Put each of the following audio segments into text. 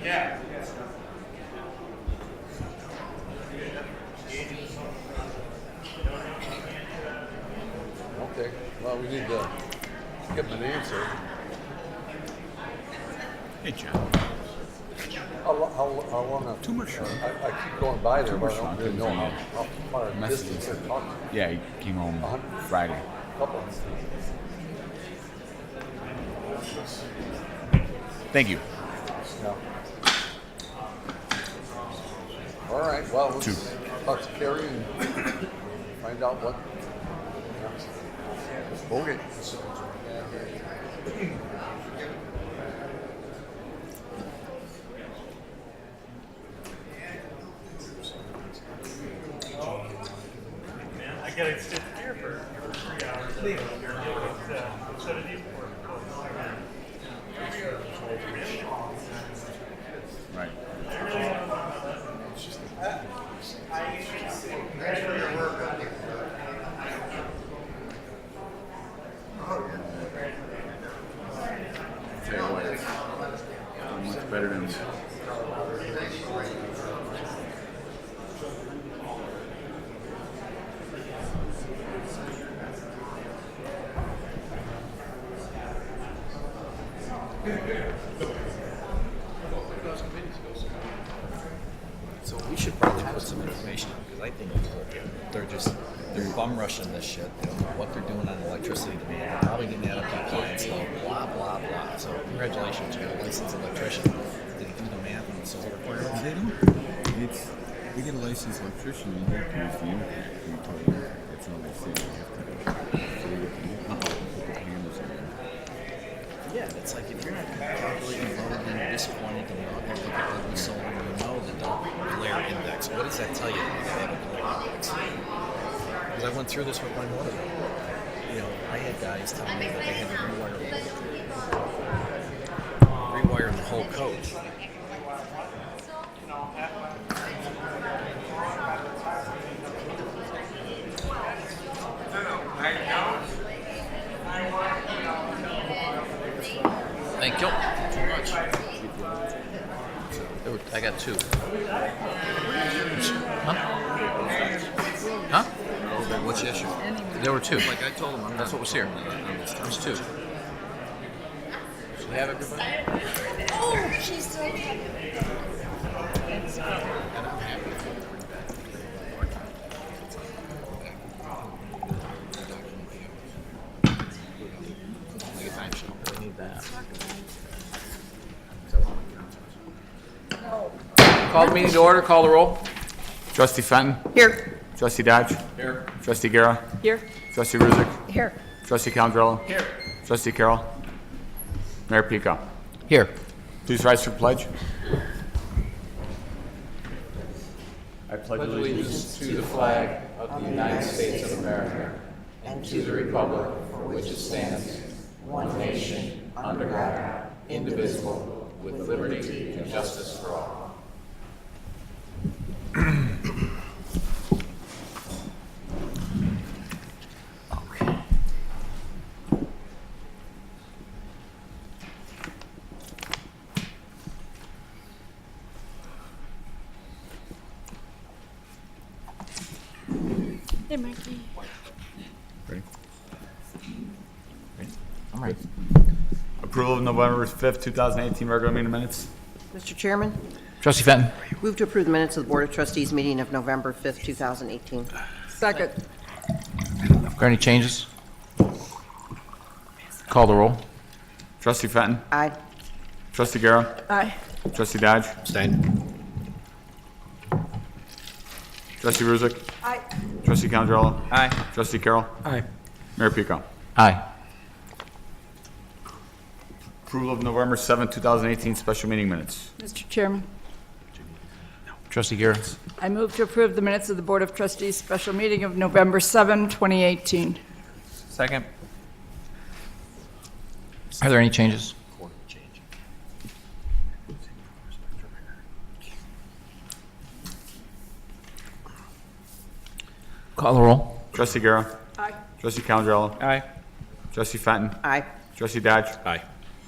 Okay, well, we need to give them an answer. Hey, John. How long? Too much. I keep going by there, but I don't really know how far a Messages. distance they're talking. Yeah, he came home Friday. Couple. Thank you. Yeah. All right, well, let's Two. talk to Carrie and find out what. Okay. I gotta sit here for 3 hours. Instead of these four. Right. Tell you what, it's much better than. So we should probably put some information in, because I think they're bum rushing this shit. They don't know what they're doing on electricity demand. They're probably getting out of compliance, so blah, blah, blah. So congratulations, you're a licensed electrician. Did you do the math on the solar requirements? They don't. It's, we get a licensed electrician, you have to use the unit. That's all they say. You have to. So we get the unit, put the panels in there. Yeah, it's like if you're not calculating load and you're disappointed and you're not going to look at ugly solar, you know the glare index. What does that tell you when you have a glare index? Because I went through this with my motor. You know, I had guys tell me that they had to rewire the whole coach. Thank you. Too much. I got two. Huh? Huh? What's the issue? There were two. Like I told him, that's what was here. There's two. So you have everybody? Oh, she's so happy. And I'm happy to bring back like a time sheet. I need that. Call the meeting to order. Call the roll. Trustee Fenton. Here. Trustee Dodge. Here. Trustee Guerra. Here. Trustee Ruzick. Here. Trustee Condrello. Here. Trustee Carroll. Mayor Pico. Here. Please rise for the pledge. I pledge Pledge allegiance to the flag of the United States of America and to the republic for which it stands, one nation, under God, indivisible, with liberty and justice for all. Hey, Mikey. Ready? I'm ready. Approval of November 5th, 2018 regular meeting minutes. Mr. Chairman, Trustee Fenton. move to approve the minutes of the Board of Trustees meeting of November 5th, 2018. Second. Are there any changes? Call the roll. Trustee Fenton. Aye. Trustee Guerra. Aye. Trustee Dodge. Abstain. Trustee Ruzick. Aye. Trustee Condrello. Aye. Trustee Carroll. Aye. Mayor Pico. Aye. Approval of November 7th, 2018 special meeting minutes. Mr. Chairman, Trustee Guerra. I move to approve the minutes of the Board of Trustees special meeting of November 7, 2018. Second. Are there any changes? Call the roll. Trustee Guerra. Aye. Trustee Condrello. Aye. Trustee Fenton. Aye. Trustee Dodge. Aye.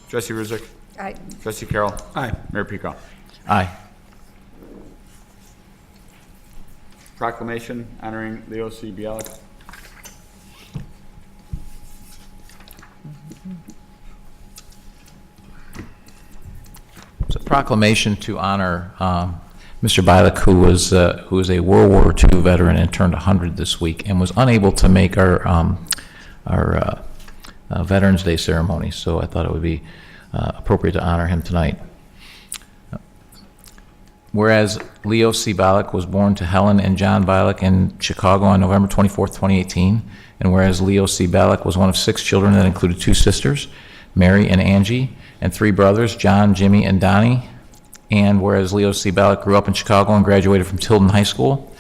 Trustee Ruzick. Aye. Trustee Carroll. Aye. Mayor Pico. Aye. Proclamation honoring Leo C. Bialik. It's a proclamation to honor Mr. Bialik, who was a World War II veteran and turned 100 this week, and was unable to make our Veterans Day ceremony. So I thought it would be appropriate to honor him tonight. Whereas Leo C. Bialik was born to Helen and John Bialik in Chicago on November 24th, 2018, and whereas Leo C. Bialik was one of 6 children that included 2 sisters, Mary and Angie, and 3 brothers, John, Jimmy, and Donnie, and whereas Leo C. Bialik grew up in Chicago and graduated from Tilden High School,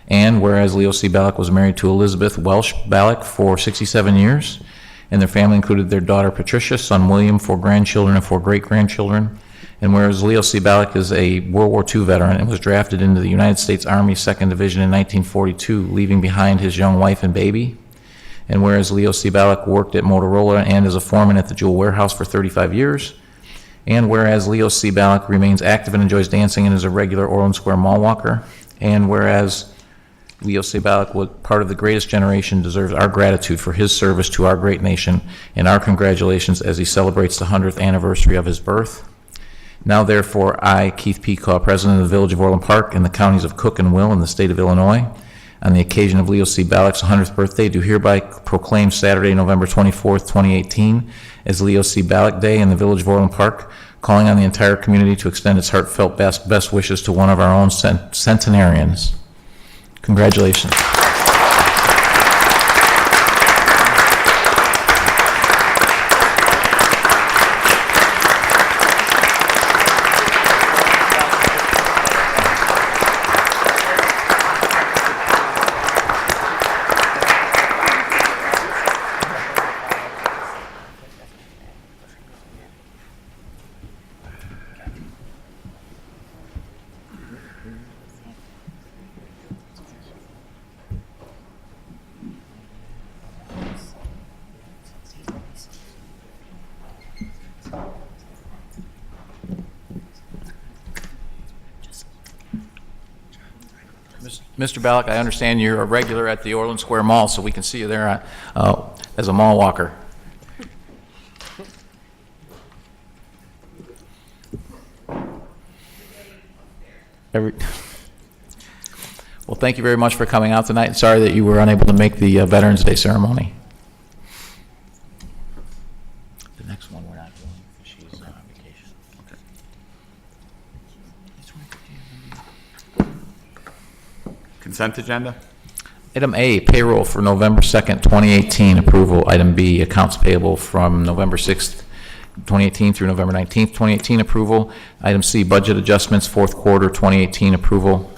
and whereas Leo C. Bialik was married to Elizabeth Welsh Bialik for 67 years, and their family included their daughter Patricia, son William, 4 grandchildren, and 4 great-grandchildren. And whereas Leo C. Bialik is a World War II veteran and was drafted into the United States Army 2nd Division in 1942, leaving behind his young wife and baby. And whereas Leo C. Bialik worked at Motorola and as a foreman at the Jewel Warehouse for 35 years. And whereas Leo C. Bialik remains active and enjoys dancing and is a regular Orland Square mall walker. And whereas Leo C. Bialik, was part of the greatest generation, deserves our gratitude for his service to our great nation and our congratulations as he celebrates the 100th anniversary of his birth. Now, therefore, I, Keith Peacaw, President of the Village of Orland Park in the counties of Cook and Will in the state of Illinois, on the occasion of Leo C. Bialik's 100th birthday, do hereby proclaim Saturday, November 24th, 2018, as Leo C. Bialik Day in the Village of Orland Park, calling on the entire community to extend its heartfelt best wishes to one of our own centenarians. Congratulations. Mr. Bialik, I understand you're a regular at the Orland Square Mall, so we can see you there as a mall walker. Well, thank you very much for coming out tonight. Sorry that you were unable to make the Veterans Day ceremony. The next one we're not doing. She's on vacation. Okay. Consent agenda. Item A, payroll for November 2nd, 2018, approval. Item B, accounts payable from November 6th, 2018 through November 19th, 2018, approval. Item C, budget adjustments, 4th quarter, 2018, approval.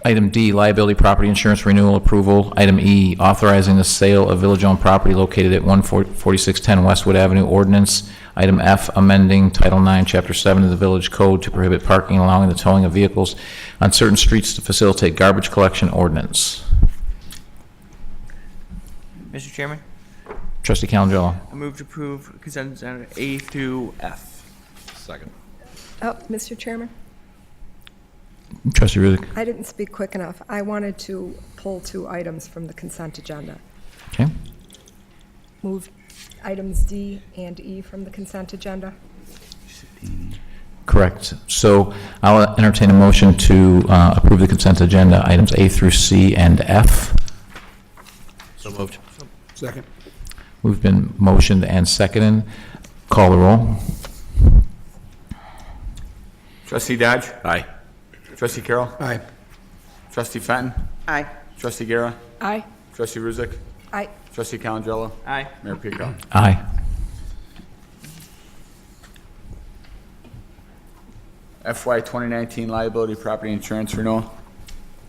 Item D, liability property insurance renewal approval. Item E, authorizing the sale of village-owned property located at 14610 Westwood Avenue ordinance. Item F, amending Title IX, Chapter 7 of the Village Code to prohibit parking and allowing the towing of vehicles on certain streets to facilitate garbage collection ordinance. Mr. Chairman, Trustee Calangelo. I move to approve consent agenda A through F. Second. Oh, Mr. Chairman, Trustee Ruzick. I didn't speak quick enough. I wanted to pull 2 items from the consent agenda. Okay. Move items D and E from the consent agenda. Correct. So I'll entertain a motion to approve the consent agenda, items A through C and F. So moved. Second. We've been motioned and seconded. Call the roll. Trustee Dodge. Aye. Trustee Carroll. Aye. Trustee Fenton. Aye. Trustee Guerra. Aye. Trustee Ruzick. Aye. Trustee Calangelo. Aye. Mayor Peacock. Aye. FY 2019 liability property insurance renewal.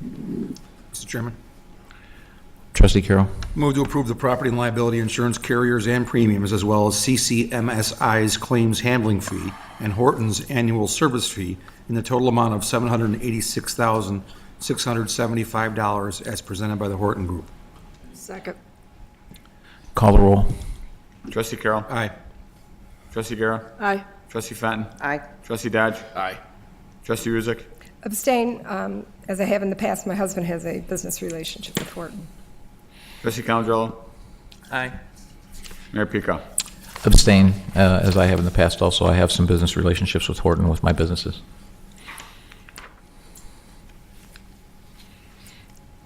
Mr. Chairman, Trustee Carroll. move to approve the property and liability insurance carriers and premiums, as well as CCMSI's claims handling fee and Horton's annual service fee in the total amount of $786,675 as presented by the Horton Group. Second. Call the roll. Trustee Carroll. Aye. Trustee Guerra? Aye. Trustee Fenton? Aye. Trustee Dodge? Aye. Trustee Ruzick? Abstain, as I have in the past, my husband has a business relationship with Horton. Trustee Calandrello? Aye. Mayor Pico? Abstain, as I have in the past also. I have some business relationships with Horton with my businesses.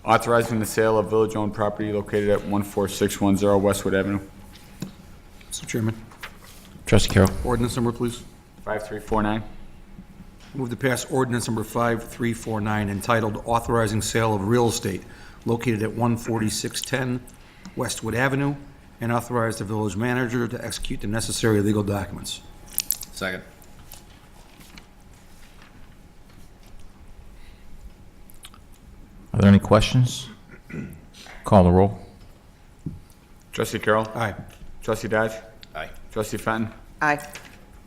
Authorizing the sale of village-owned property located at 14610 Westwood Avenue. Mr. Chairman, Trustee Carroll. ordinance number, please. 5349. Move to pass ordinance number 5349 entitled Authorizing Sale of Real Estate located at 14610 Westwood Avenue and authorize the village manager to execute the necessary legal documents. Second. Are there any questions? Call the roll. Trustee Carroll? Aye. Trustee Dodge? Aye. Trustee Fenton? Aye.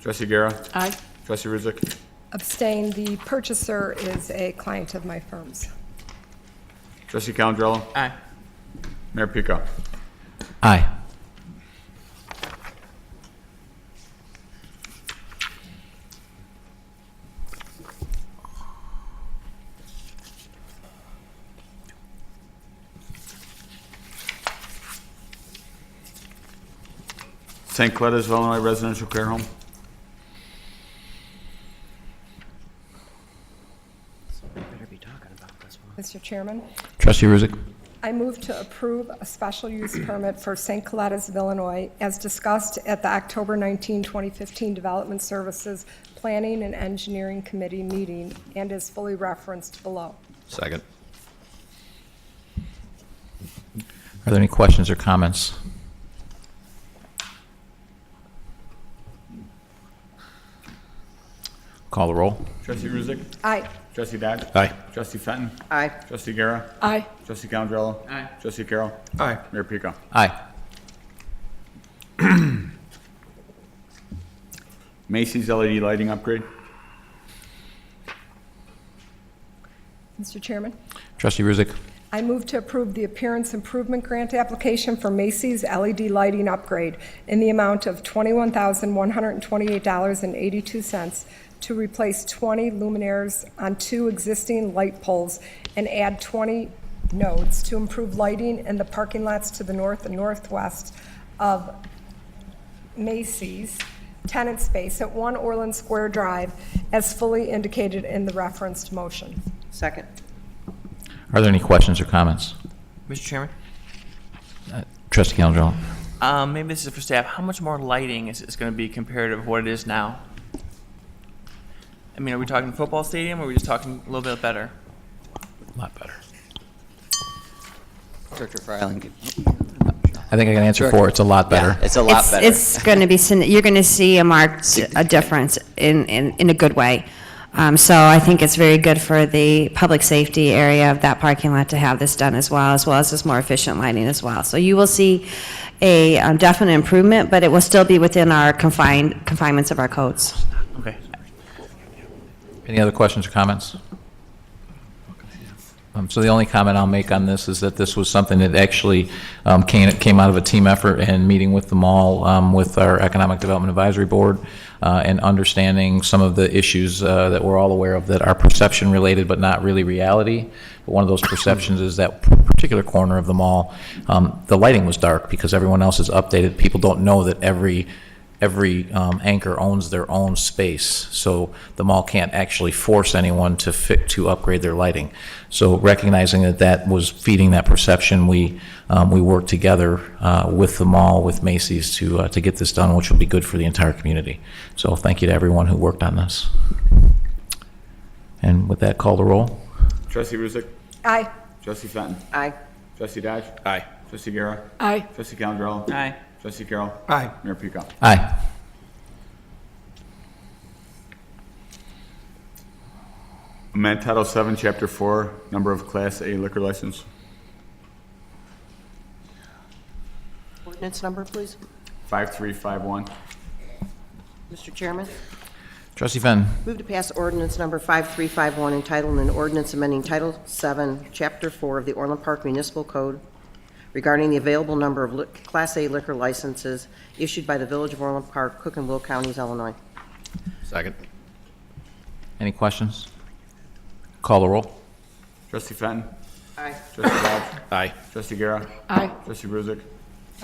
Trustee Guerra? Aye. Trustee Ruzick? Abstain, the purchaser is a client of my firm's. Trustee Calandrello? Aye. Mayor Pico? Aye. St. Cletus, Illinois Residential Care Home. Better be talking about this one. Mr. Chairman, Trustee Ruzick. I move to approve a special use permit for St. Coletta's of Illinois as discussed at the October 19, 2015 Development Services Planning and Engineering Committee meeting and is fully referenced below. Second. Are there any questions or comments? Call the roll. Trustee Ruzick? Aye. Trustee Dodge? Aye. Trustee Fenton? Aye. Trustee Guerra? Aye. Trustee Calandrello? Aye. Trustee Carroll? Aye. Mayor Pico? Aye. Macy's LED lighting upgrade. Mr. Chairman, Trustee Ruzick. I move to approve the appearance improvement grant application for Macy's LED lighting upgrade in the amount of $21,128.82 to replace 20 luminaires on 2 existing light poles and add 20 nodes to improve lighting in the parking lots to the north and northwest of Macy's tenant space at 1 Orland Square Drive as fully indicated in the referenced motion. Second. Are there any questions or comments? Mr. Chairman, Trustee Calandrello. maybe this is for staff. How much more lighting is going to be comparative of what it is now? I mean, are we talking football stadium or are we just talking a little bit better? A lot better. Director Freiling. I think I can answer for it's a lot better. Yeah, it's a lot better. It's going to be, you're going to see a marked a difference in a good way. So I think it's very good for the public safety area of that parking lot to have this done as well as this more efficient lighting as well. So you will see a definite improvement, but it will still be within our confinements of our codes. Okay. Any other questions or comments? So the only comment I'll make on this is that this was something that actually came out of a team effort and meeting with the mall, with our Economic Development Advisory Board, and understanding some of the issues that we're all aware of that are perception related but not really reality. But one of those perceptions is that particular corner of the mall, the lighting was dark because everyone else is updated. People don't know that every anchor owns their own space, so the mall can't actually force anyone to upgrade their lighting. So recognizing that was feeding that perception, we worked together with the mall, with Macy's, to get this done, which will be good for the entire community. So thank you to everyone who worked on this. And with that, call the roll. Trustee Ruzick? Aye. Trustee Fenton? Aye. Trustee Dodge? Aye. Trustee Guerra? Aye. Trustee Calandrello? Aye. Trustee Carroll? Aye. Mayor Pico? Aye. Amend Title 7, Chapter 4, number of Class A liquor license. Ordinance number, please. 5351. Mr. Chairman, Trustee Fenn. move to pass ordinance number 5351 entitled an ordinance amending Title 7, Chapter 4 of the Orland Park Municipal Code regarding the available number of Class A liquor licenses issued by the Village of Orland Park, Cook and Will Counties, Illinois. Second. Any questions? Call the roll. Trustee Fenton. Aye. Trustee Dodge. Aye. Trustee Guerra. Aye. Trustee Brusick.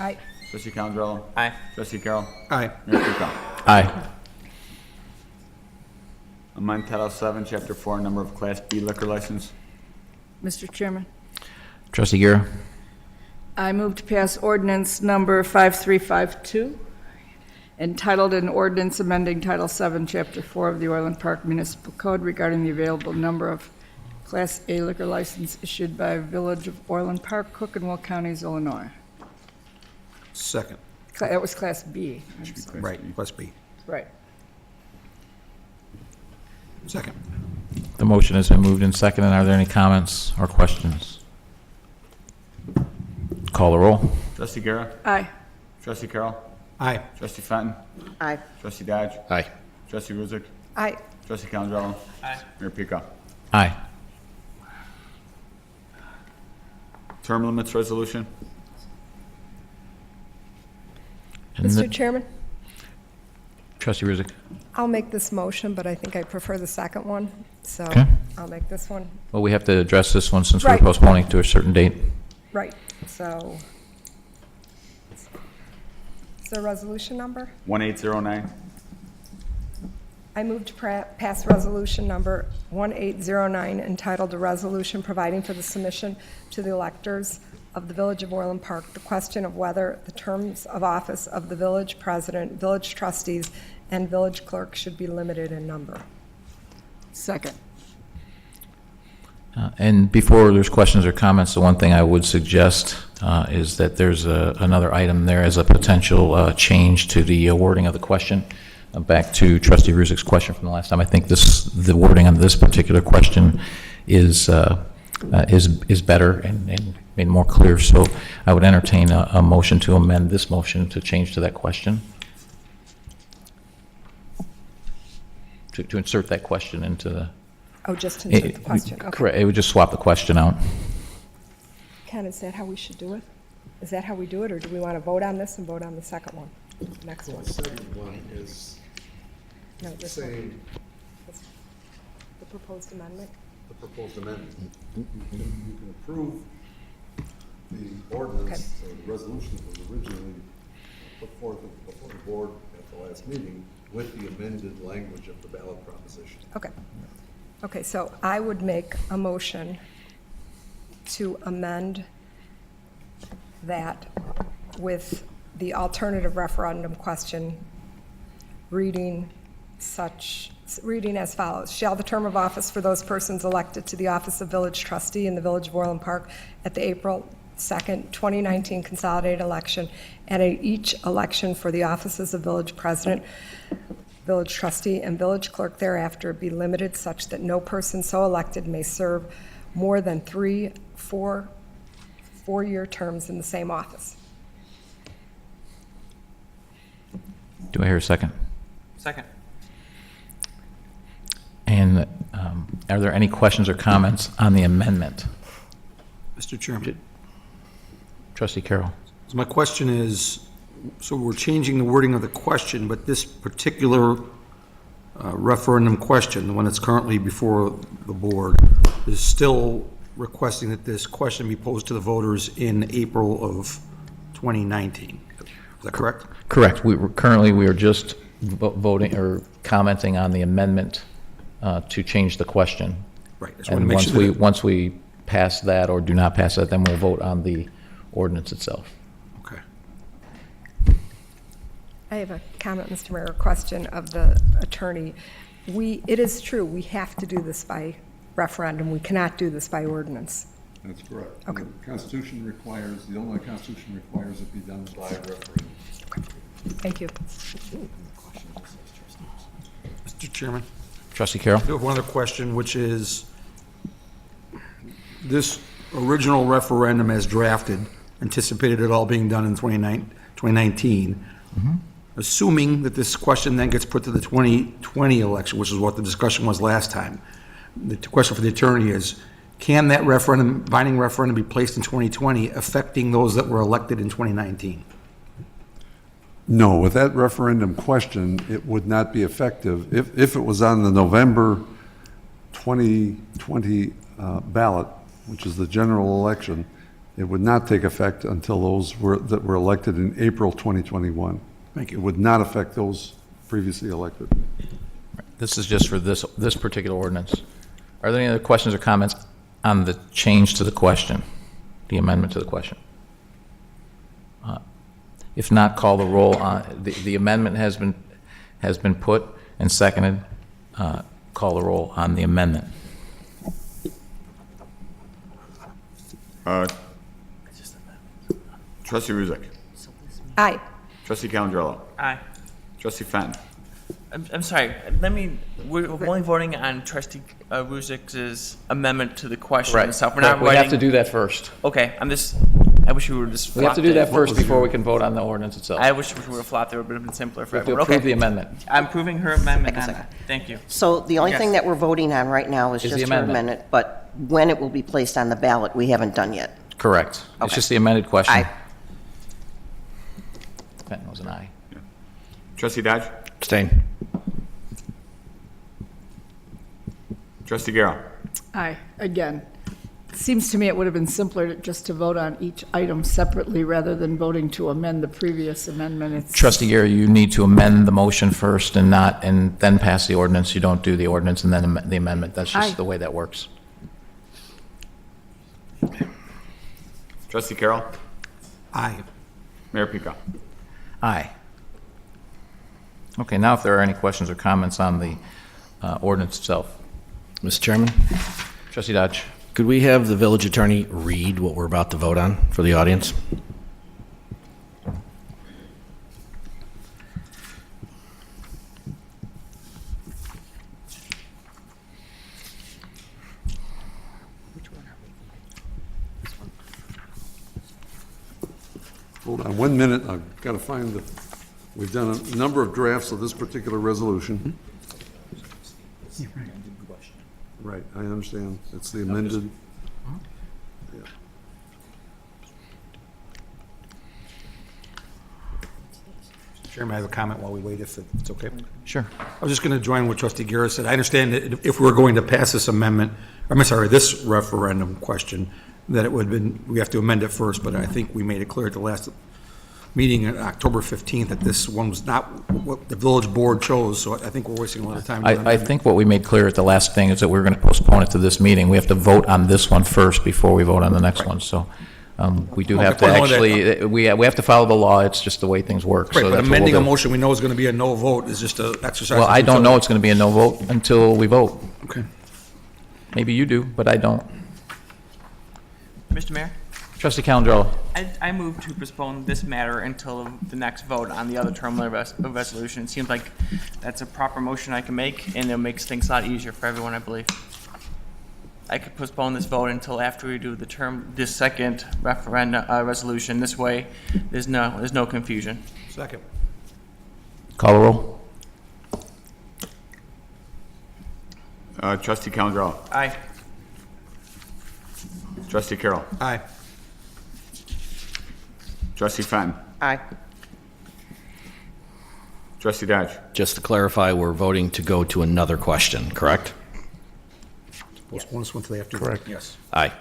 Aye. Trustee Calandrello. Aye. Trustee Carroll. Aye. Mayor Pico. Aye. Amend Title 7, Chapter 4, number of Class B liquor license. Mr. Chairman, Trustee Guerra. I move to pass ordinance number 5352, entitled an ordinance amending Title 7, Chapter 4 of the Orland Park Municipal Code regarding the available number of Class A liquor license issued by Village of Orland Park, Cook and Will Counties, Illinois. Second. That was Class B. I'm sorry. Right, Class B. Right. Second. The motion has been moved and seconded. Are there any comments or questions? Call the roll. Trustee Guerra. Aye. Trustee Carroll. Aye. Trustee Fenton. Aye. Trustee Dodge. Aye. Trustee Brusick. Aye. Trustee Calandrello. Aye. Mayor Pico. Aye. Term limits resolution. And Mr. Chairman, Trustee Brusick. I'll make this motion, but I think I prefer the second one, so Okay. I'll make this one. Well, we have to address this one since we're Right. postponing to a certain date. Right, so. Is there a resolution number? 1809. I move to pass resolution number 1809, entitled a resolution providing for the submission to the electors of the Village of Orland Park the question of whether the terms of office of the village president, village trustees, and village clerk should be limited in number. Second. And before there's questions or comments, the one thing I would suggest is that there's another item there as a potential change to the wording of the question. Back to Trustee Brusick's question from the last time, I think the wording on this particular question is better and made more clear. So I would entertain a motion to amend this motion to change to that question. To insert that question into the... Oh, just to insert the question, okay. Correct, it would just swap the question out. Ken, is that how we should do it? Is that how we do it, or do we want to vote on this and vote on the second one? Next one? The second one is No, this one. saying The proposed amendment? the proposed amendment. You can approve the ordinance, or the resolution that was originally put forth before the board at the last meeting with the amended language of the ballot proposition. Okay. Okay, so I would make a motion to amend that with the alternative referendum question reading as follows. Shall the term of office for those persons elected to the office of village trustee in the Village of Orland Park at the April 2nd, 2019 consolidated election and at each election for the offices of village president, village trustee, and village clerk thereafter be limited such that no person so elected may serve more than four-year terms in the same office. Do I hear a second? Second. And are there any questions or comments on the amendment? Mr. Chairman. Trustee Carroll. So my question is, so we're changing the wording of the question, but this particular referendum question, the one that's currently before the board, is still requesting that this question be posed to the voters in April of 2019. Is that correct? Correct. We are just voting or commenting on the amendment to change the question. Right. And once we pass that or do not pass that, then we'll vote on the ordinance itself. Okay. I have a comment, Mr. Mayor, a question of the attorney. It is true, we have to do this by referendum. We cannot do this by ordinance. That's correct. Okay. The Constitution requires, the Illinois Constitution requires it be done by referendum. Thank you. Mr. Chairman. Trustee Carroll. I do have one other question, which is, this original referendum as drafted anticipated it all being done in 2019. Assuming that this question then gets put to the 2020 election, which is what the discussion was last time. The question for the attorney is, can that referendum, binding referendum be placed in 2020 affecting those that were elected in 2019? No, with that referendum question, it would not be effective. If it was on the November 2020 ballot, which is the general election, it would not take effect until those that were elected in April 2021. Thank you. It would not affect those previously elected. This is just for this particular ordinance. Are there any other questions or comments on the change to the question, the amendment to the question? If not, call the roll on, the amendment has been put and seconded. Call the roll on the amendment. Trustee Ruzek. Aye. Trustee Calandrello. Aye. Trustee Fenton. I'm sorry. We're only voting on Trustee Ruzik's amendment to the question and stuff. We're not We have writing. to do that first. Okay, I wish we were just. We have to do that first before we can vote on the ordinance itself. I wish we would have flopped. It would have been simpler for We have to everyone. approve Okay. the amendment. I'm approving her amendment. on that. Thank you. So the only Yes. thing that we're voting on right now is Is the just her amendment. amendment, but when it will be placed on the ballot, we haven't done yet. Correct. It's Okay. just the amended question. Aye. Fenton was an aye. Trustee Dodge. Abstain. Trustee Garrell. Aye. Again, it seems to me it would have been simpler just to vote on each item separately rather than voting to amend the previous amendment. It's- Trustee Gary, you need to amend the motion first and then pass the ordinance. You don't do the ordinance and then the amendment. That's just Aye. the way that works. Trustee Carroll. Aye. Mayor Pica. Aye. Okay, now if there are any questions or comments on the ordinance itself. Mr. Chairman, Trustee Dodge. could we have the village attorney read what we're about to vote on for the audience? Hold on 1 minute, I've got to find we've done a number of drafts of this particular resolution. Right, I understand. It's the amended. Yeah. Chairman, I have a comment while we wait, if it's okay. Sure. I was just going to join what Trustee Garrett said. I understand that if we're going to pass this amendment, this referendum question, that it would have been, we have to amend it first, but I think we made it clear at the last meeting on October 15th that this one was not what the village board chose, so I think we're wasting a lot of time. I think what we made clear at the last thing is that we're going to postpone it to this meeting. We have to vote on this one first before we vote on the next one. So we do have to actually, we have to follow the law. It's just the way things work. Right, So but that's what amending a we'll do. motion we know is going to be a no vote is just an exercise. Well, I don't know it's going to be a no vote until we vote. Okay. Maybe you do, but I don't. Mr. Mayor, Trustee Calandrello. I move to postpone this matter until the next vote on the other term of resolution. It seems like that's a proper motion I can make, and it makes things a lot easier for everyone, I believe. I could postpone this vote until after we do this second referendum resolution. This way, there's no confusion. Second. Call the roll. Trustee Calandrello. Aye. Trustee Carroll. Aye. Trustee Fenton. Aye. Trustee Dodge. Just to clarify, we're voting to go to another question, correct? Postpone this one till after. Correct. Yes. Aye.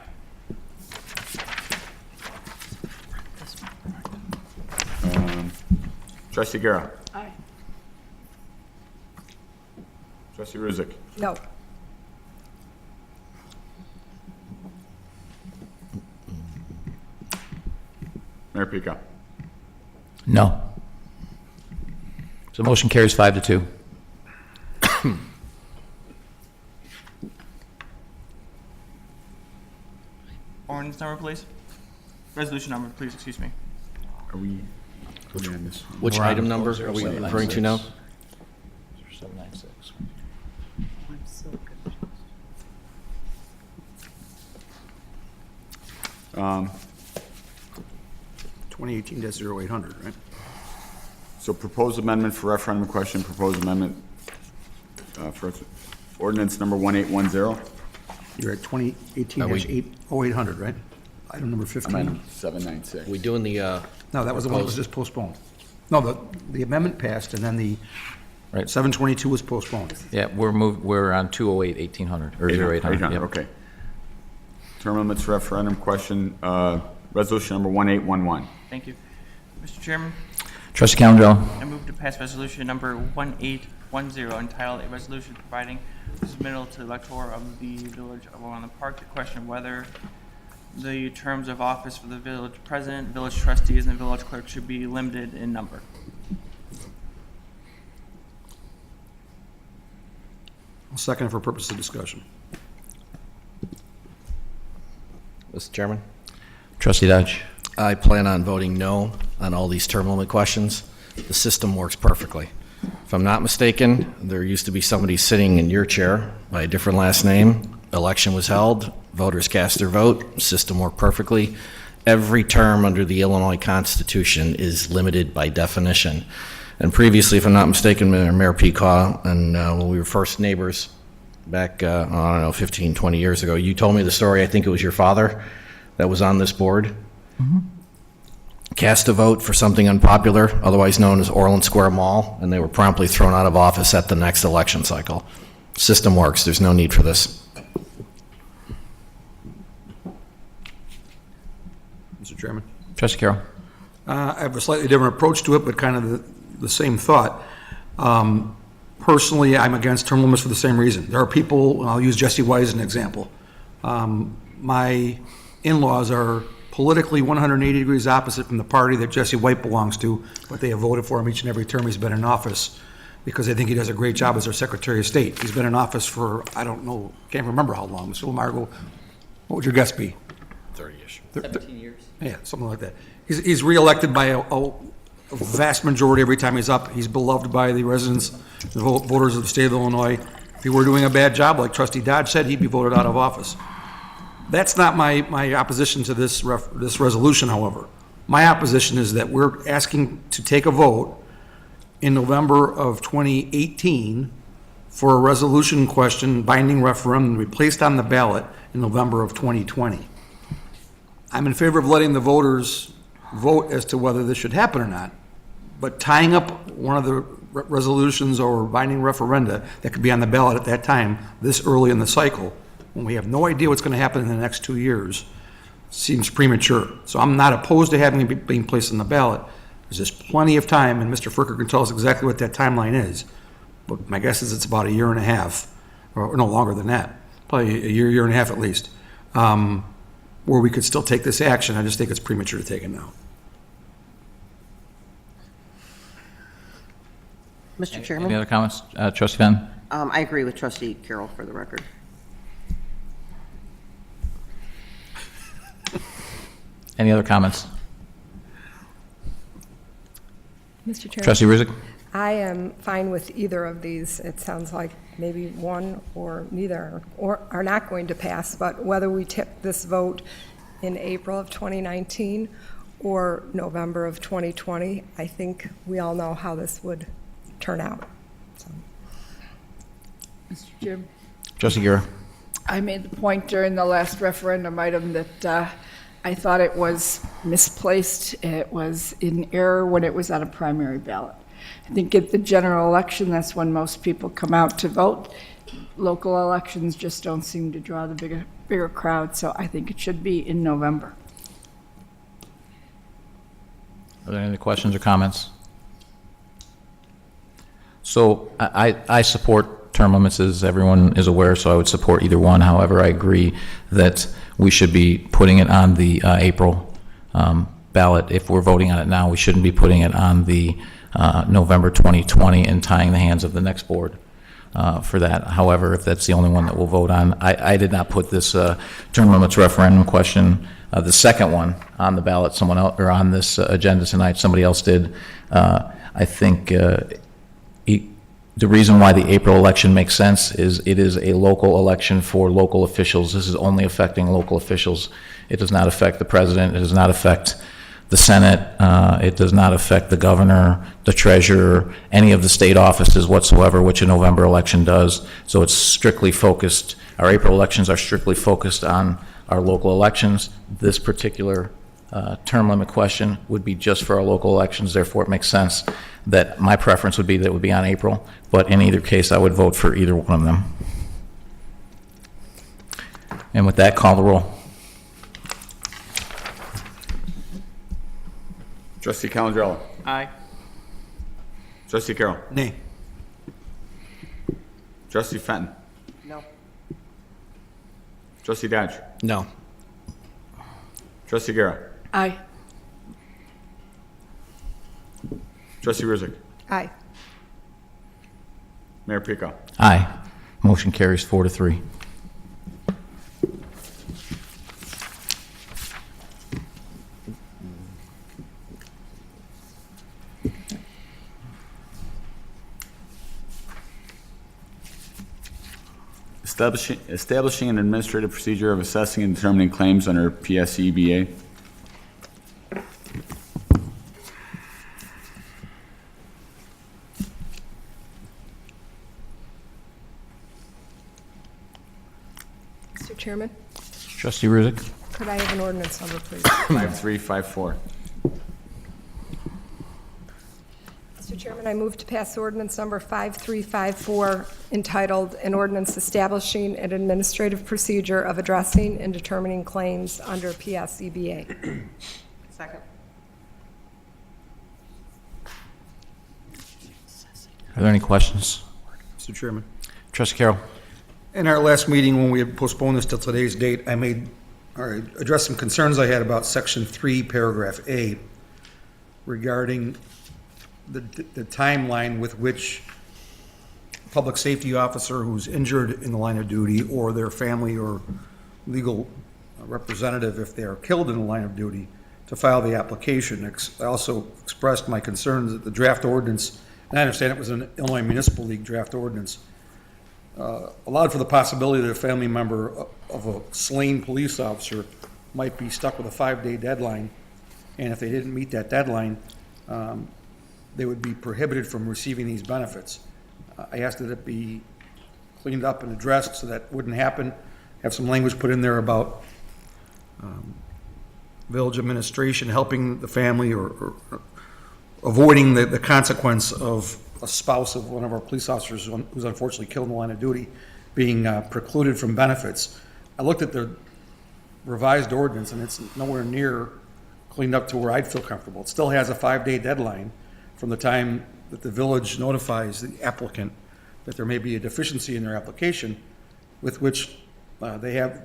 Trustee Guerra. Aye. Trustee Ruzek. No. Mayor Pica. No. So motion carries 5-2. Ordinance number, please. Resolution number, please, excuse me. Are we on this? Which item number are we referring to now? 796. 2018-0800, right? So proposed amendment for referendum question, proposed amendment for ordinance number 1810. You're at 2018-0800, right? Item number 15. Amendment 796. We doing the, No, that was the one that was just postponed. No, the amendment passed, and then the Right. 722 was postponed. yeah, we're on 208-1800, or 0800. Yep. Okay. Term limits referendum question, resolution number 1811. Thank you. Mr. Chairman, Trustee Calendar. I move to pass resolution number 1810, entitled a resolution providing submittal to the elector of the Village of Orland Park to question whether the terms of office for the village president, village trustees, and village clerk should be limited in number. I'll second it for purpose of discussion. Mr. Chairman? Trustee Dodge. I plan on voting no on all these term limit questions. The system works perfectly. If I'm not mistaken, there used to be somebody sitting in your chair by a different last name. Election was held, voters cast their vote, system worked perfectly. Every term under the Illinois Constitution is limited by definition. And previously, if I'm not mistaken, Mayor Pecaw, and when we were first neighbors back, I don't know, 15, 20 years ago, you told me the story, I think it was your father that was on this board. Cast a vote for something unpopular, otherwise known as Orland Square Mall, and they were promptly thrown out of office at the next election cycle. System works. There's no need for this. Mr. Chairman? Trustee Carroll. I have a slightly different approach to it, but kind of the same thought. Personally, I'm against term limits for the same reason. There are people, and I'll use Jesse White as an example. My in-laws are politically 180 degrees opposite from the party that Jesse White belongs to, but they have voted for him each and every term he's been in office because they think he does a great job as their Secretary of State. He's been in office for, I don't know, can't remember how long. Mr. Lamargo, what would your guess be? 30-ish. 17 years. Yeah, something like that. He's reelected by a vast majority every time he's up. He's beloved by the residents, the voters of the state of Illinois. If he were doing a bad job, like Trustee Dodge said, he'd be voted out of office. That's not my opposition to this resolution, however. My opposition is that we're asking to take a vote in November of 2018 for a resolution question, binding referendum, to be placed on the ballot in November of 2020. I'm in favor of letting the voters vote as to whether this should happen or not, but tying up one of the resolutions or binding referenda that could be on the ballot at that time, this early in the cycle, when we have no idea what's going to happen in the next 2 years, seems premature. So I'm not opposed to having it being placed on the ballot. There's just plenty of time, and Mr. Fricker can tell us exactly what that timeline is. But my guess is it's about a year and a half, or no longer than that, probably a year and a half at least, where we could still take this action. I just think it's premature to take it now. Mr. Chairman? Any other comments? Trustee Fenn? I agree with Trustee Carroll for the record. Any other comments? Mr. Chairman? Trustee Rizek? I am fine with either of these. It sounds like maybe one or neither or are not going to pass, but whether we tip this vote in April of 2019 or November of 2020, I think we all know how this would turn out. So. Mr. Chairman? Trustee Guerra? I made the point during the last referendum item that I thought it was misplaced. It was in error when it was on a primary ballot. I think at the general election, that's when most people come out to vote. Local elections just don't seem to draw the bigger crowd, so I think it should be in November. Are there any questions or comments? So I support term limits, as everyone is aware, so I would support either one. However, I agree that we should be putting it on the April ballot. If we're voting on it now, we shouldn't be putting it on the November 2020 and tying the hands of the next board for that. However, if that's the only one that we'll vote on, I did not put this term limits referendum question, the second one, on the ballot. Someone else, or on this agenda tonight, somebody else did. I think the reason why the April election makes sense is it is a local election for local officials. This is only affecting local officials. It does not affect the president. It does not affect the Senate. It does not affect the governor, the treasurer, any of the state offices whatsoever, which a November election does. So it's strictly focused, our April elections are strictly focused on our local elections. This particular term limit question would be just for our local elections. Therefore, it makes sense that my preference would be that it would be on April. But in either case, I would vote for either one of them. And with that, call the roll. Trustee Calandrella. Aye. Trustee Carroll. Nay. Trustee Fenton. No. Trustee Dodge. No. Trustee Guerra. Aye. Trustee Rizek. Aye. Mayor Pico. Aye. Motion carries 4-3. Establishing an administrative procedure of assessing and determining claims under PSEBA. Mr. Chairman, Trustee Rizek. could I have an ordinance number, please? 5354. Mr. Chairman, I move to pass ordinance number 5354 entitled, "An Ordinance Establishing an Administrative Procedure of Addressing and Determining Claims under PSEBA." Second. Are there any questions? Mr. Chairman. Trustee Carroll. In our last meeting, when we had postponed this till today's date, I addressed some concerns I had about Section 3, Paragraph A, regarding the timeline with which a public safety officer who's injured in the line of duty, or their family or legal representative, if they are killed in the line of duty, to file the application. I also expressed my concerns that the draft ordinance, and I understand it was an Illinois Municipal League draft ordinance, allowed for the possibility that a family member of a slain police officer might be stuck with a 5-day deadline, and if they didn't meet that deadline, they would be prohibited from receiving these benefits. I asked that it be cleaned up and addressed so that wouldn't happen. Have some language put in there about village administration helping the family or avoiding the consequence of a spouse of one of our police officers who's unfortunately killed in the line of duty being precluded from benefits. I looked at the revised ordinance, and it's nowhere near cleaned up to where I'd feel comfortable. It still has a 5-day deadline from the time that the village notifies the applicant that there may be a deficiency in their application, with which they have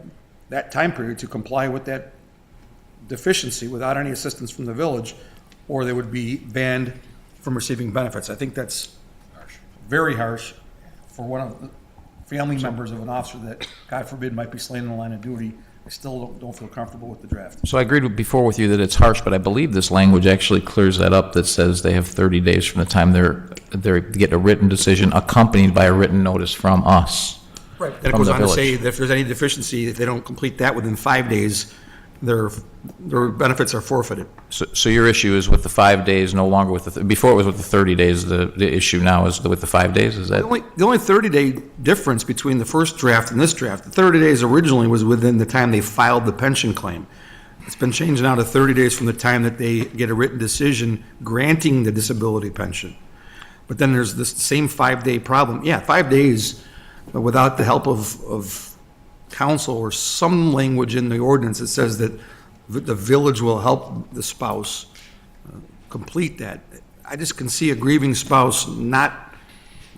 that time period to comply with that deficiency without any assistance from the village, or they would be banned from receiving benefits. I think that's very harsh for one of the family members of an officer that, God forbid, might be slain in the line of duty. I still don't feel comfortable with the draft. So I agreed before with you that it's harsh, but I believe this language actually clears that up, that says they have 30 days from the time they get a written decision accompanied by a written notice from us. Right. Then it From goes the on to village. say that if there's any deficiency, if they don't complete that within 5 days, their benefits are forfeited. So your issue is with the 5 days, no longer with before it was with the 30 days, the issue now is with the 5 days, is that? The only 30-day difference between the first draft and this draft, the 30 days originally was within the time they filed the pension claim. It's been changed now to 30 days from the time that they get a written decision granting the disability pension. But then there's this same 5-day problem. Yeah, 5 days without the help of council or some language in the ordinance that says that the village will help the spouse complete that. I just can see a grieving spouse not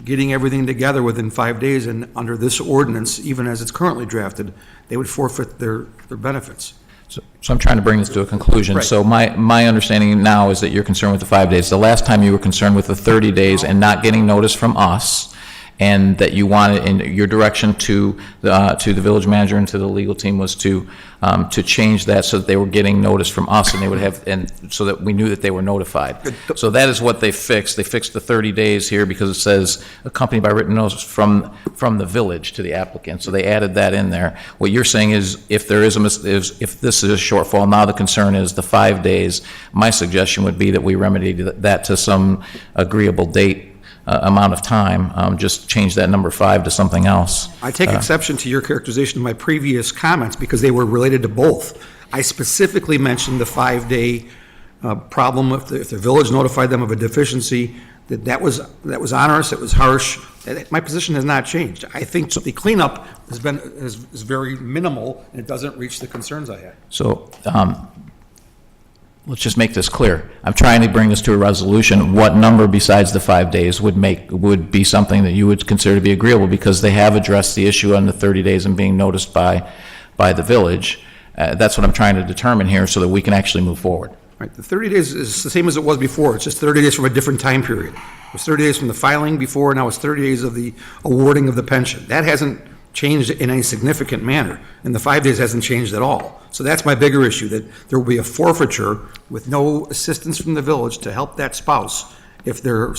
getting everything together within 5 days, and under this ordinance, even as it's currently drafted, they would forfeit their benefits. So I'm trying to bring this to a conclusion. Right. So my understanding now is that you're concerned with the 5 days. The last time you were concerned with the 30 days and not getting notice from us, and that you wanted, and your direction to the village manager and to the legal team was to change that so that they were getting notice from us, and they would have, and so that we knew that they were notified. So that is what they fixed. They fixed the 30 days here because it says accompanied by written notice from the village to the applicant. So they added that in there. What you're saying is if there is if this is a shortfall, now the concern is the 5 days. My suggestion would be that we remedy that to some agreeable date, amount of time, just change that number 5 to something else. I take exception to your characterization of my previous comments because they were related to both. I specifically mentioned the 5-day problem if the village notified them of a deficiency, that was onerous, it was harsh. My position has not changed. I think the cleanup is very minimal, and it doesn't reach the concerns I had. So, let's just make this clear. I'm trying to bring this to a resolution. What number besides the 5 days would be something that you would consider to be agreeable, because they have addressed the issue on the 30 days and being noticed by the village. That's what I'm trying to determine here so that we can actually move forward. Right, the 30 days is the same as it was before. It's just 30 days from a different time period. It was 30 days from the filing before, now it's 30 days of the awarding of the pension. That hasn't changed in any significant manner, and the 5 days hasn't changed at all. So that's my bigger issue, that there will be a forfeiture with no assistance from the village to help that spouse if their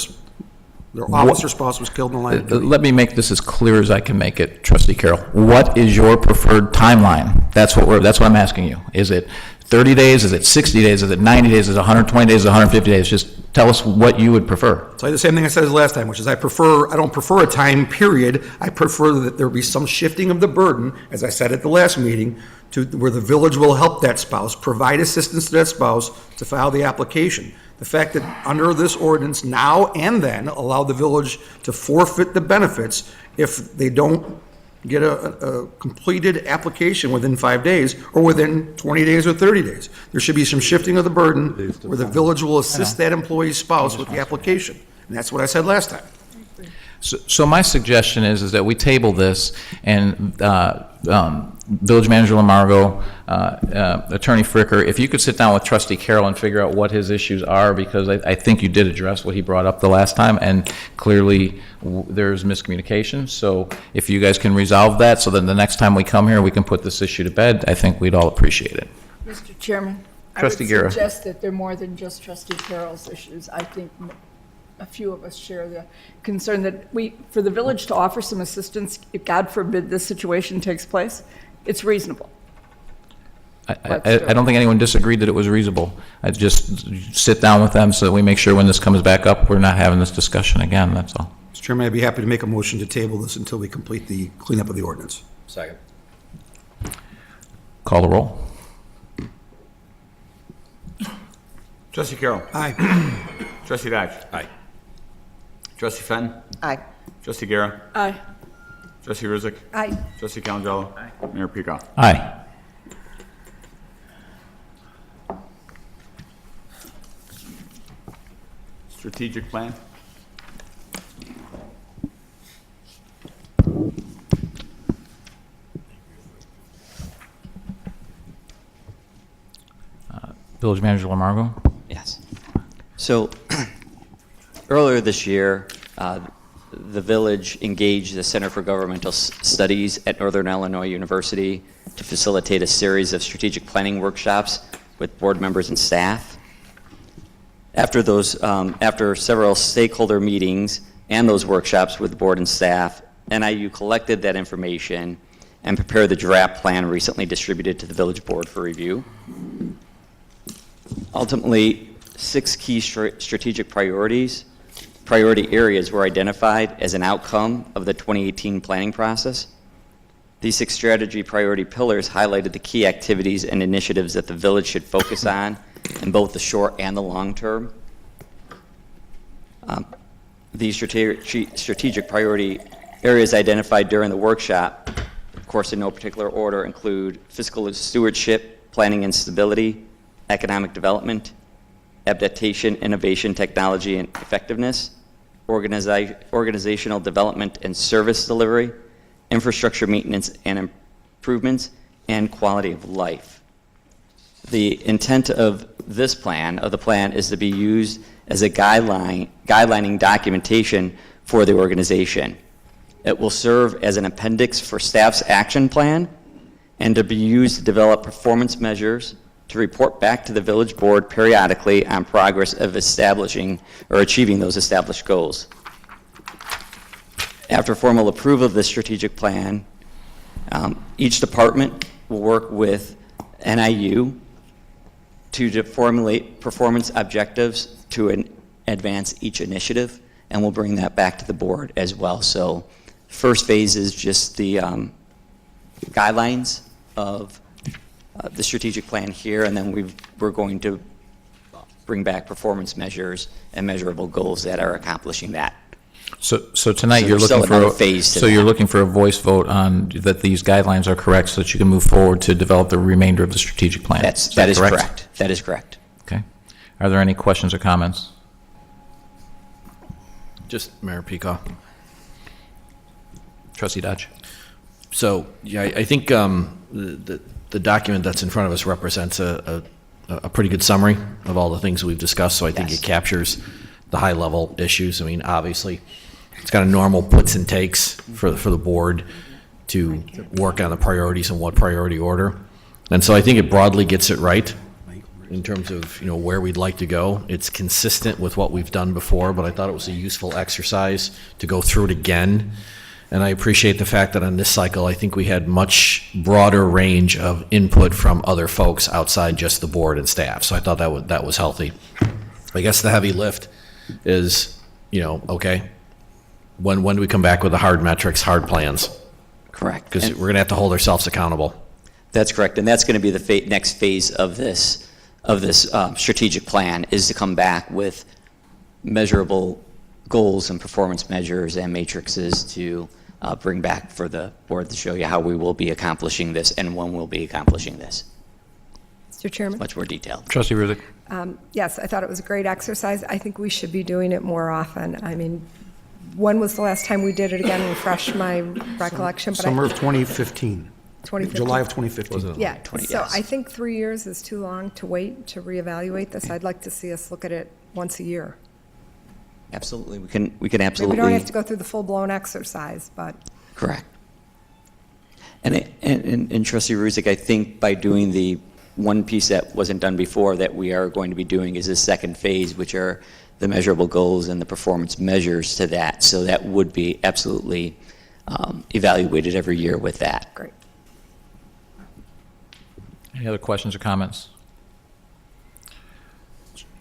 officer spouse was killed in the line of duty. Let me make this as clear as I can make it, Trustee Carroll. What is your preferred timeline? That's what I'm asking you. Is it 30 days? Is it 60 days? Is it 90 days? Is it 120 days? Is it 150 days? Just tell us what you would prefer. I'll tell you the same thing I said as last time, which is I don't prefer a time period. I prefer that there be some shifting of the burden, as I said at the last meeting, to where the village will help that spouse, provide assistance to that spouse to file the application. The fact that under this ordinance now and then allow the village to forfeit the benefits if they don't get a completed application within 5 days or within 20 days or 30 days. There should be some shifting of the burden where the village will assist that employee's spouse with the application. And that's what I said last time. So my suggestion is that we table this, and Village Manager Lamargo, Attorney Fricker, if you could sit down with Trustee Carroll and figure out what his issues are, because I think you did address what he brought up the last time, and clearly there's miscommunication. So if you guys can resolve that, so then the next time we come here, we can put this issue to bed, I think we'd all appreciate it. Mr. Chairman, Trustee I Guerra. would suggest that they're more than just Trustee Carroll's issues. I think a few of us share the concern that for the village to offer some assistance, if God forbid this situation takes place, it's reasonable. I don't think anyone disagreed that it was reasonable. I just sit down with them so that we make sure when this comes back up, we're not having this discussion again, that's all. Mr. Chairman, I'd be happy to make a motion to table this until we complete the cleanup of the ordinance. Second. Call the roll. Trustee Carroll. Aye. Trustee Dodge. Aye. Trustee Fenn. Aye. Trustee Guerra. Aye. Trustee Rizek. Aye. Trustee Calangello. Mayor Pica. Aye. Strategic plan. Village Manager Lamargo. Yes. So earlier this year, the village engaged the Center for Governmental Studies at Northern Illinois University to facilitate a series of strategic planning workshops with board members and staff. After several stakeholder meetings and those workshops with the board and staff, NIU collected that information and prepared the draft plan recently distributed to the village board for review. Ultimately, 6 key strategic priority areas were identified as an outcome of the 2018 planning process. These 6 strategy priority pillars highlighted the key activities and initiatives that the village should focus on in both the short and the long term. These strategic priority areas identified during the workshop, of course in no particular order, include fiscal stewardship, planning and stability, economic development, adaptation, innovation, technology, and effectiveness, organizational development and service delivery, infrastructure maintenance and improvements, and quality of life. The intent of this plan, is to be used as a guidelining documentation for the organization. It will serve as an appendix for staff's action plan and to be used to develop performance measures to report back to the village board periodically on progress of establishing or achieving those established goals. After formal approval of the strategic plan, each department will work with NIU to formulate performance objectives to advance each initiative, and we'll bring that back to the board as well. So first phase is just the guidelines of the strategic plan here, and then we're going to bring back performance measures and measurable goals that are accomplishing that. So tonight So you're there's still looking for, another phase to so you're that. looking for a voice vote on that these guidelines are correct so that you can move forward to develop the remainder of the strategic plan. That is correct. That is correct. Okay. Are there any questions or comments? Just Mayor Peacock. Trustee Dodge? So, yeah, I think the document that's in front of us represents a pretty good summary of all the things we've discussed, so I think it captures the high-level issues. I mean, obviously, it's got a normal puts and takes for the board to work on the priorities in what priority order. And so I think it broadly gets it right in terms of, you know, where we'd like to go. It's consistent with what we've done before, but I thought it was a useful exercise to go through it again. And I appreciate the fact that on this cycle, I think we had much broader range of input from other folks outside just the board and staff. So I thought that was healthy. I guess the heavy lift is, you know, okay, when do we come back with the hard metrics, hard plans? Correct. Because we're going to have to hold ourselves accountable. That's correct, and that's going to be the next phase of this strategic plan, is to come back with measurable goals and performance measures and matrices to bring back for the board to show you how we will be accomplishing this and when we'll be accomplishing this. Mr. Chairman? Much more detailed. Trustee Ruzick? Yes, I thought it was a great exercise. I think we should be doing it more often. I mean, when was the last time we did it again? Refresh my recollection. But Summer of 2015. 2015. July of 2015. Yeah, 20, so yes. I think 3 years is too long to wait to reevaluate this. I'd like to see us look at it once a year. Absolutely, we can I mean, we absolutely. don't have to go through the full-blown exercise, but Correct. And Trustee Ruzick, I think by doing the one piece that wasn't done before that we are going to be doing is the second phase, which are the measurable goals and the performance measures to that. So that would be absolutely evaluated every year with that. great. Any other questions or comments?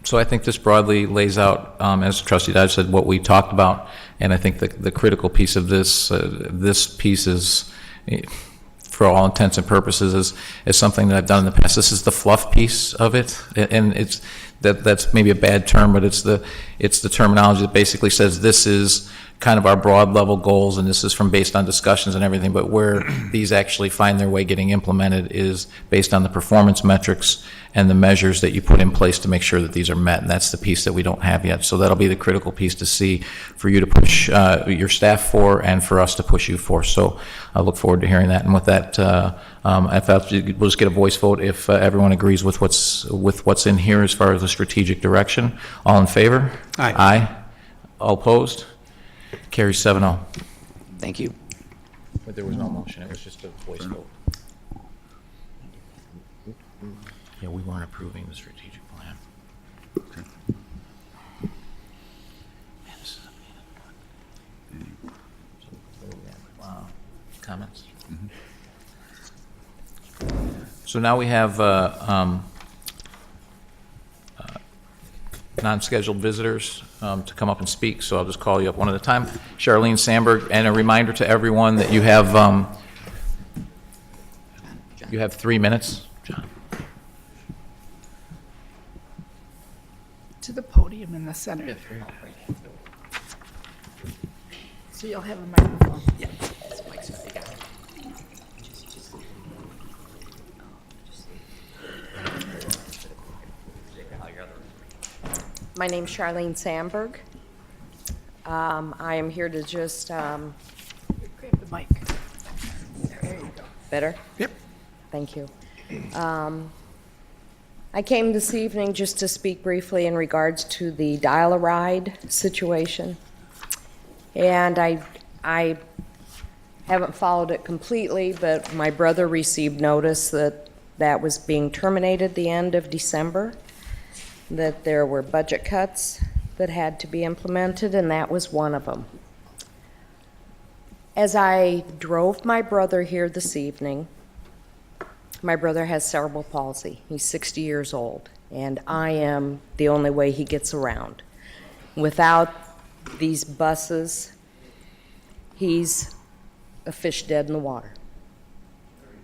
So I think this broadly lays out, as Trustee Dodge said, what we talked about, and I think the critical piece of this, this piece is, for all intents and purposes, is something that I've done in the past. This is the fluff piece of it, and it's that's maybe a bad term, but it's the terminology that basically says this is kind of our broad level goals, and this is based on discussions and everything, but where these actually find their way getting implemented is based on the performance metrics and the measures that you put in place to make sure that these are met, and that's the piece that we don't have yet. So that'll be the critical piece to see, for you to push your staff for, and for us to push you for. So I look forward to hearing that, and with that, we'll just get a voice vote if everyone agrees with what's in here as far as the strategic direction. All in favor? Aye. Aye. All opposed? Carries 7-0. Thank you. But there was no motion, it was just a voice vote. Yeah, we weren't approving the strategic plan. Comments? So now we have non-scheduled visitors to come up and speak, so I'll just call you up one at a time. Charlene Sandberg, and a reminder to everyone that you have 3 minutes. John. To the podium in the center. So you'll have a microphone. Yeah. My name's Charlene Sandberg. I am here to just, Grab the mic. There you go. better? Yep. Thank you. I came this evening just to speak briefly in regards to the dial-a-ride situation. And I Haven't followed it completely, but my brother received notice that that was being terminated the end of December, that there were budget cuts that had to be implemented, and that was one of them. As I drove my brother here this evening, my brother has cerebral palsy. He's 60 years old, and I am the only way he gets around. Without these buses, he's a fish dead in the water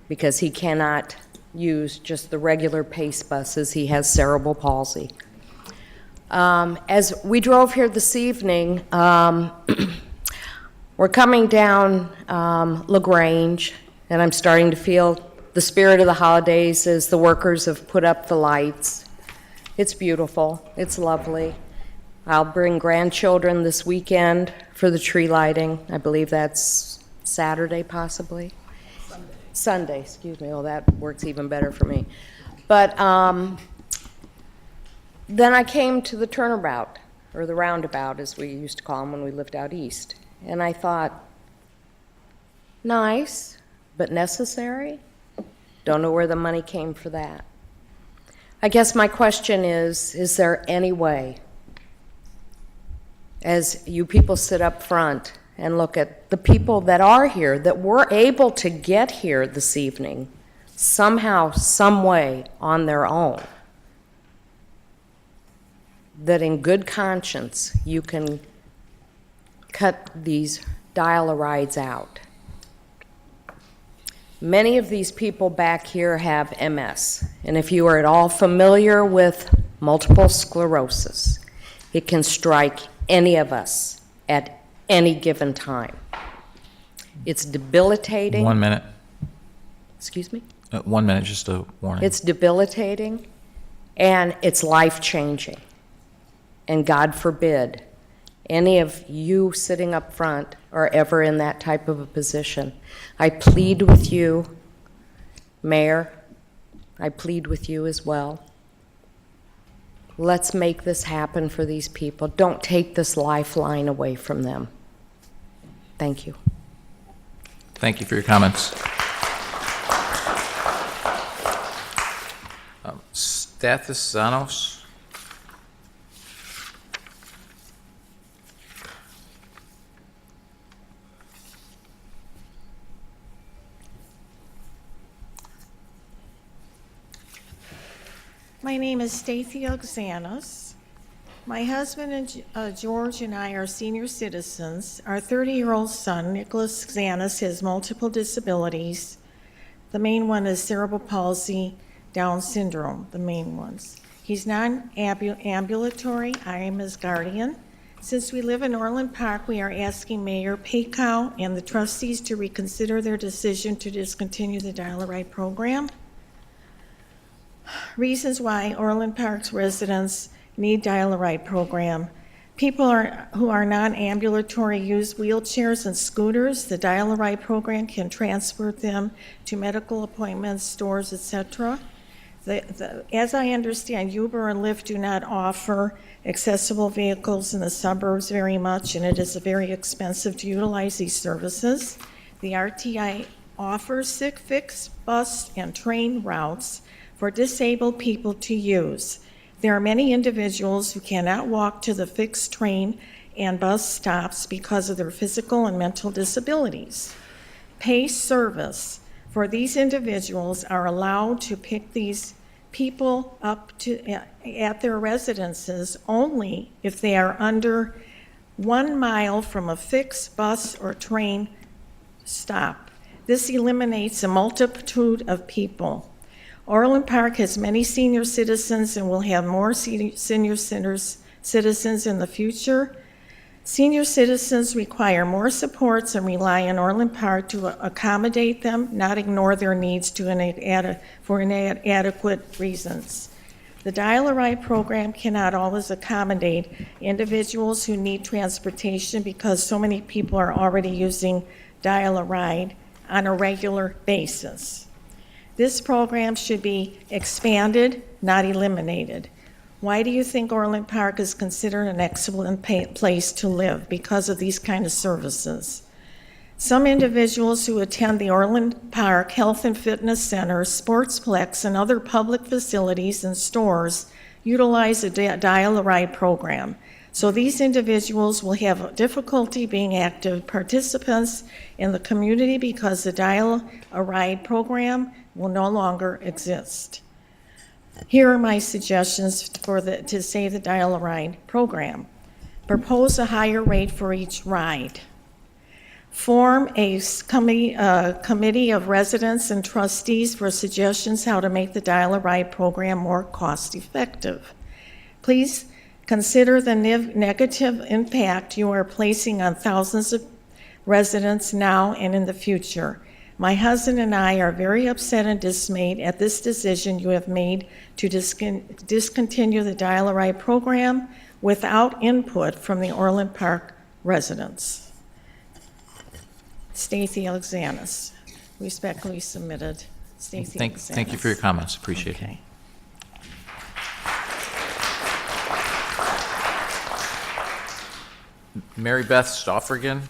because he cannot use just the regular PACE buses. He has cerebral palsy. As we drove here this evening, we're coming down LaGrange, and I'm starting to feel the spirit of the holidays as the workers have put up the lights. It's beautiful. It's lovely. I'll bring grandchildren this weekend for the tree lighting. I believe that's Saturday, possibly. Sunday, excuse me. Oh, that works even better for me. But then I came to the turnabout, or the roundabout, as we used to call them when we lived out east. And I thought, nice, but necessary? Don't know where the money came for that. I guess my question is there any way, as you people sit up front and look at the people that are here, that were able to get here this evening, somehow, some way, on their own, that in good conscience you can cut these dial-a-rides out? Many of these people back here have MS, and if you are at all familiar with multiple sclerosis, it can strike any of us at any given time. It's debilitating. 1 minute. Excuse me? 1 minute, just a warning. It's debilitating, and it's life-changing. And God forbid any of you sitting up front are ever in that type of a position. I plead with you, Mayor, I plead with you as well. Let's make this happen for these people. Don't take this lifeline away from them. Thank you. Thank you for your comments. Stathisanos. My name is Stacy Oxanos. My husband and George and I are senior citizens. Our 30-year-old son, Nicholas Xanos, has multiple disabilities. The main one is cerebral palsy, Down syndrome, the main ones. He's non-ambulatory. I am his guardian. Since we live in Orland Park, we are asking Mayor Paycow and the trustees to reconsider their decision to discontinue the Dial-A-Ride program. Reasons why Orland Park's residents need Dial-A-Ride program. People who are non-ambulatory use wheelchairs and scooters. The Dial-A-Ride program can transfer them to medical appointments, stores, etc. As I understand, Uber and Lyft do not offer accessible vehicles in the suburbs very much, and it is very expensive to utilize these services. The RTI offers fixed bus and train routes for disabled people to use. There are many individuals who cannot walk to the fixed train and bus stops because of their physical and mental disabilities. PACE service for these individuals are allowed to pick these people up at their residences only if they are under 1 mile from a fixed bus or train stop. This eliminates a multitude of people. Orland Park has many senior citizens and will have more senior citizens in the future. Senior citizens require more supports and rely on Orland Park to accommodate them, not ignore their needs for inadequate reasons. The Dial-A-Ride program cannot always accommodate individuals who need transportation because so many people are already using Dial-A-Ride on a regular basis. This program should be expanded, not eliminated. Why do you think Orland Park is considered an excellent place to live? Because of these kind of services. Some individuals who attend the Orland Park Health and Fitness Center, Sportsplex, and other public facilities and stores utilize a dial-a-ride program. So these individuals will have difficulty being active participants in the community because the dial-a-ride program will no longer exist. Here are my suggestions to save the dial-a-ride program. Propose a higher rate for each ride. Form a committee of residents and trustees for suggestions how to make the dial-a-ride program more cost-effective. Please consider the negative impact you are placing on thousands of residents now and in the future. My husband and I are very upset and dismayed at this decision you have made to discontinue the dial-a-ride program without input from the Orland Park residents. Stacy Alexanis, respectfully submitted. Stacy Alexanis. Thank you for your comments. Appreciate it. Okay. Mary Beth Stoffrigan.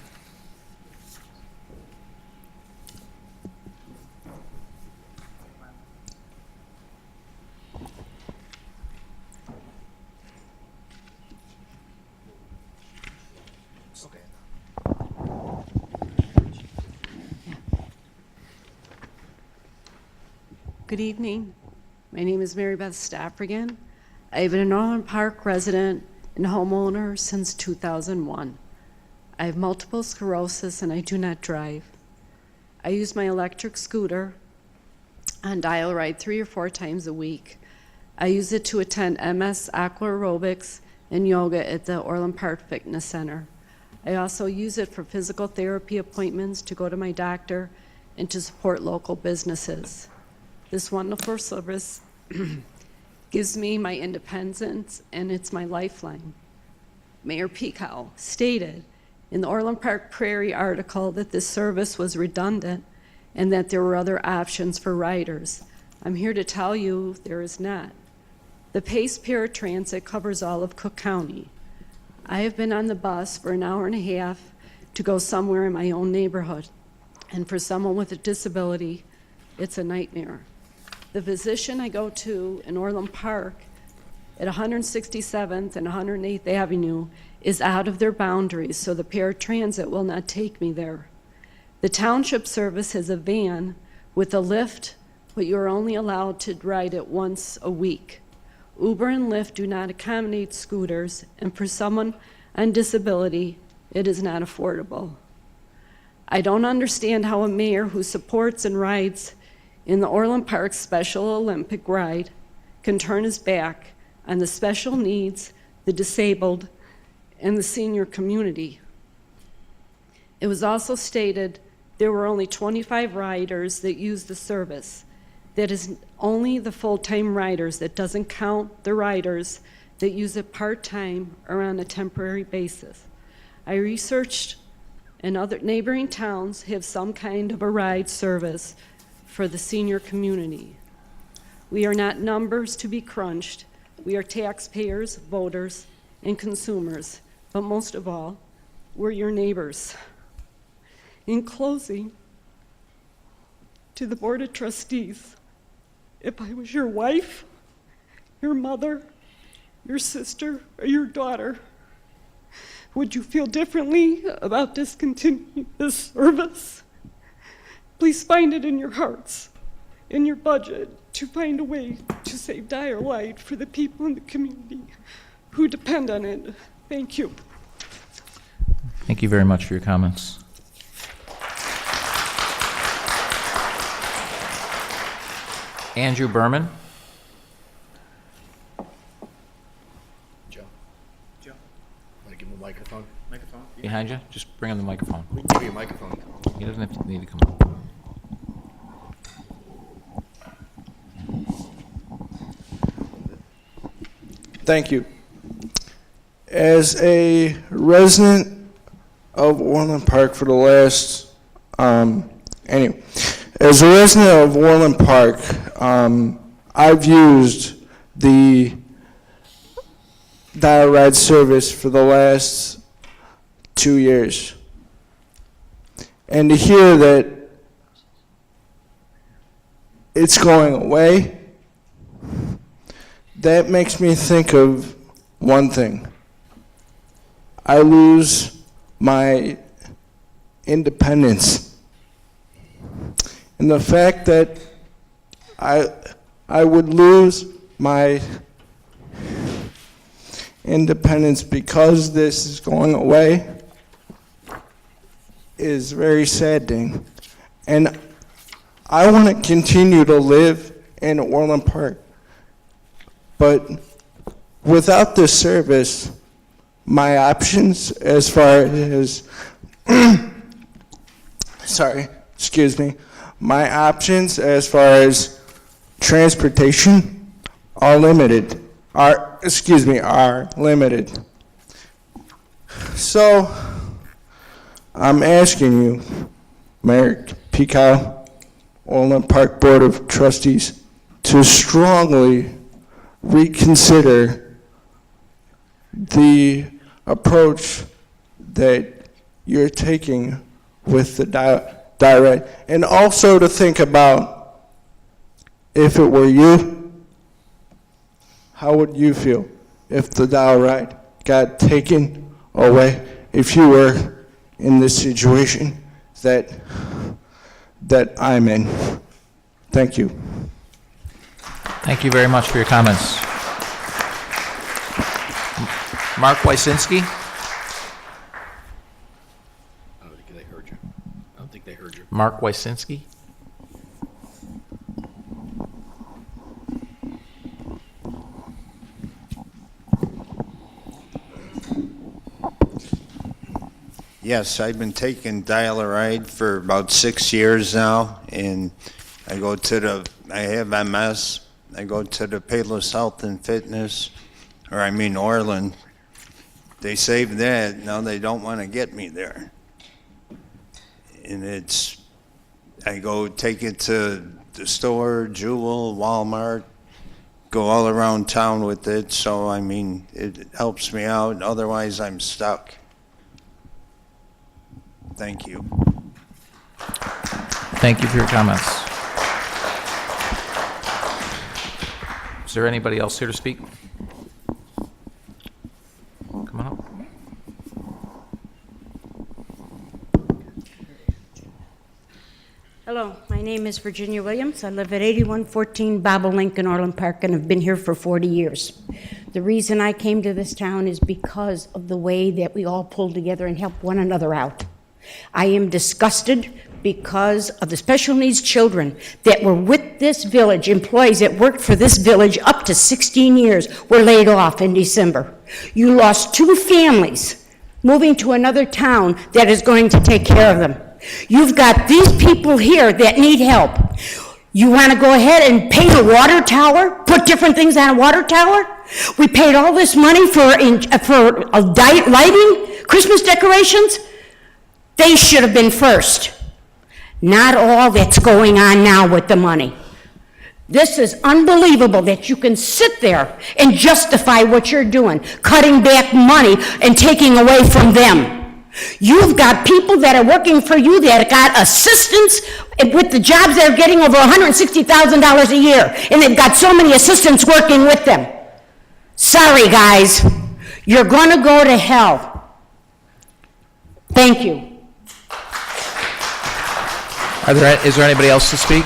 Good evening. My name is Mary Beth Stoffrigan. I've been an Orland Park resident and homeowner since 2001. I have multiple sclerosis and I do not drive. I use my electric scooter on dial-a-ride 3 or 4 times a week. I use it to attend MS Aqua Aerobics and yoga at the Orland Park Fitness Center. I also use it for physical therapy appointments, to go to my doctor, and to support local businesses. This wonderful service gives me my independence, and it's my lifeline. Mayor Pekow stated in the Orland Park Prairie article that this service was redundant and that there were other options for riders. I'm here to tell you there is not. The Pace Paratransit covers all of Cook County. I have been on the bus for an hour and a half to go somewhere in my own neighborhood, and for someone with a disability, it's a nightmare. The physician I go to in Orland Park at 167th and 108th Avenue is out of their boundaries, so the paratransit will not take me there. The township service has a van with a lift, but you're only allowed to ride it once a week. Uber and Lyft do not accommodate scooters, and for someone on disability, it is not affordable. I don't understand how a mayor who supports and rides in the Orland Park Special Olympic ride can turn his back on the special needs, the disabled, and the senior community. It was also stated there were only 25 riders that use the service. That is only the full-time riders. That doesn't count the riders that use it part-time or on a temporary basis. I researched, and other neighboring towns have some kind of a ride service for the senior community. We are not numbers to be crunched. We are taxpayers, voters, and consumers, but most of all, we're your neighbors. In closing, to the Board of Trustees, if I was your wife, your mother, your sister, or your daughter, would you feel differently about discontinuing this service? Please find it in your hearts, in your budget, to find a way to save dial-a-ride for the people in the community who depend on it. Thank you. Thank you very much for your comments. Andrew Berman. Joe. Want to give him a microphone? Microphone? Behind you? Just bring him the microphone. We can give you a microphone. He doesn't need to come up. Thank you. As a resident of Orland Park for the last, as a resident of Orland Park, I've used the dial-ride service for the last 2 years. And to hear that it's going away, that makes me think of one thing. I lose my independence. And the fact that I would lose my independence because this is going away is very saddening. And I want to continue to live in Orland Park. But without this service, my options as far as, my options as far as transportation are limited, are limited. So, I'm asking you, Mayor Pico, Orland Park Board of Trustees, to strongly reconsider the approach that you're taking with the direct, and also to think about, if it were you, how would you feel if the dial ride got taken away, if you were in this situation that I'm in? Thank you. Thank you very much for your comments. Mark Wysinski? I don't think they heard you. I don't think they heard you. Mark Wysinski? Yes, I've been taking dial-a-ride for about 6 years now, and I have MS. I go to the Payless Health and Fitness, Orland. They saved that, now they don't want to get me there. And I go take it to the store, Jewel, Walmart, go all around town with it, so it helps me out, otherwise I'm stuck. Thank you. Thank you for your comments. Is there anybody else here to speak? Come on up. Hello, my name is Virginia Williams. I live at 8114 Bobolink in Orland Park and have been here for 40 years. The reason I came to this town is because of the way that we all pull together and help one another out. I am disgusted because of the special needs children that were with this village, employees that worked for this village up to 16 years, were laid off in December. You lost 2 families moving to another town that is going to take care of them. You've got these people here that need help. You want to go ahead and paint a water tower, put different things on a water tower? We paid all this money for lighting, Christmas decorations. They should have been first. Not all that's going on now with the money. This is unbelievable that you can sit there and justify what you're doing, cutting back money and taking away from them. You've got people that are working for you that got assistants with the jobs they're getting over $160,000 a year, and they've got so many assistants working with them. Sorry, guys. You're going to go to hell. Thank you. Is there anybody else to speak?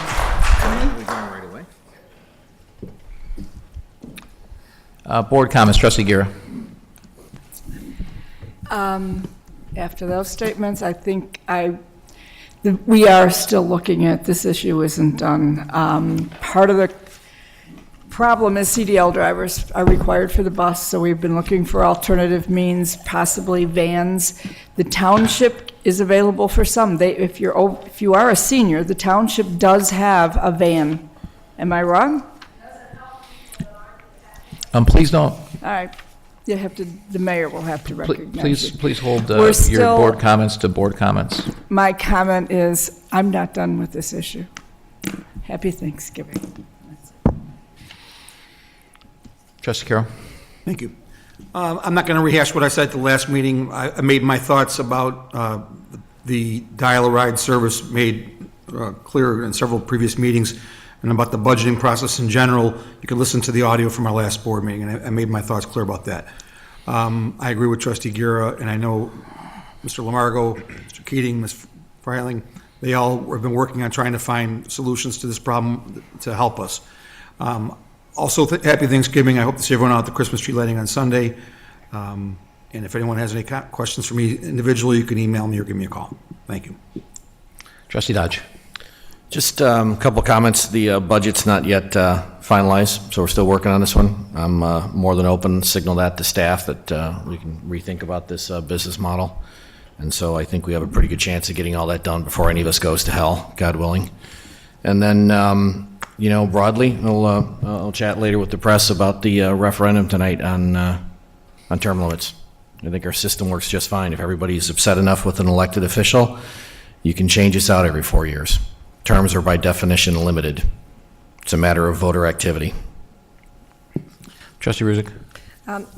Board comments, Trustee Guerra. After those statements, I think we are still looking at this issue isn't done. Part of the problem is CDL drivers are required for the bus, so we've been looking for alternative means, possibly vans. The township is available for some. If you are a senior, the township does have a van. Am I wrong? Please don't. All right. The mayor will have to recognize it. Please hold your board comments to board comments. My comment is, I'm not done with this issue. Happy Thanksgiving. Trustee Carroll. Thank you. I'm not going to rehash what I said at the last meeting. I made my thoughts about the dial-a-ride service made clear in several previous meetings, and about the budgeting process in general. You can listen to the audio from our last board meeting, and I made my thoughts clear about that. I agree with Trustee Guerra, and I know Mr. Lamargo, Mr. Keating, Ms. Freiling, they all have been working on trying to find solutions to this problem to help us. Also, happy Thanksgiving. I hope to see everyone out at the Christmas tree lighting on Sunday. And if anyone has any questions for me individually, you can email me or give me a call. Thank you. Trustee Dodge. Just a couple of comments. The budget's not yet finalized, so we're still working on this one. I'm more than open to signal that to staff that we can rethink about this business model. And so I think we have a pretty good chance of getting all that done before any of us goes to hell, God willing. And then, broadly, I'll chat later with the press about the referendum tonight on term limits. I think our system works just fine. If everybody's upset enough with an elected official, you can change this out every 4 years. Terms are by definition limited. It's a matter of voter activity. Trustee Ruzick?